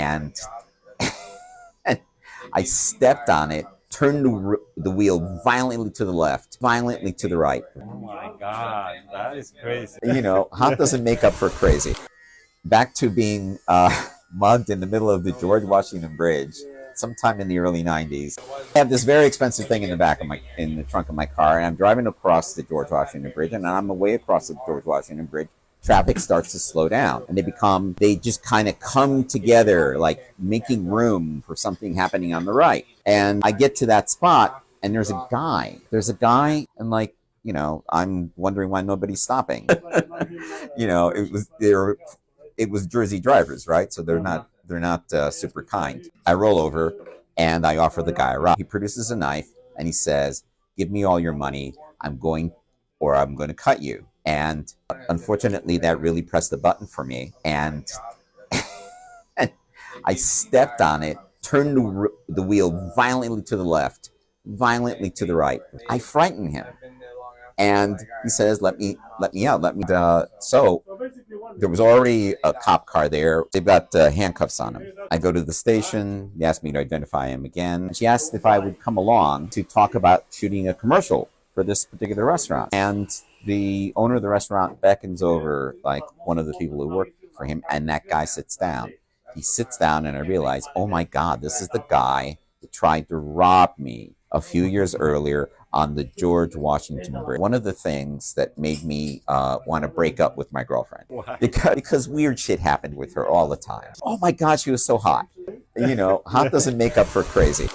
and I stepped on it, turned the wheel violently to the left, violently to the right. Oh my God, that is crazy. You know, hot doesn't make up for crazy. Back to being mugged in the middle of the George Washington Bridge sometime in the early 90s. I have this very expensive thing in the trunk of my car, and I'm driving across the George Washington Bridge, and on my way across the George Washington Bridge, traffic starts to slow down, and they just kind of come together, like making room for something happening on the right. And I get to that spot, and there's a guy, and like, you know, I'm wondering why nobody's stopping. You know, it was Jersey drivers, right? So they're not super kind. I roll over and I offer the guy a ride. He produces a knife and he says, "Give me all your money. I'm going to cut you." And unfortunately, that really pressed the button for me. And I stepped on it, turned the wheel violently to the left, violently to the right. I frightened him. And he says, let me out. So there was already a cop car there. They've got handcuffs on him. I go to the station. They asked me to identify him again. She asked if I would come along to talk about shooting a commercial for this particular restaurant. And the owner of the restaurant beckons over like one of the people who work for him, and that guy sits down. He sits down, and I realize, oh my God, this is the guy who tried to rob me a few years earlier on the George Washington Bridge. One of the things that made me want to break up with my girlfriend, because weird shit happened with her all the time. Oh my God, she was so hot. You know, hot doesn't make up for crazy.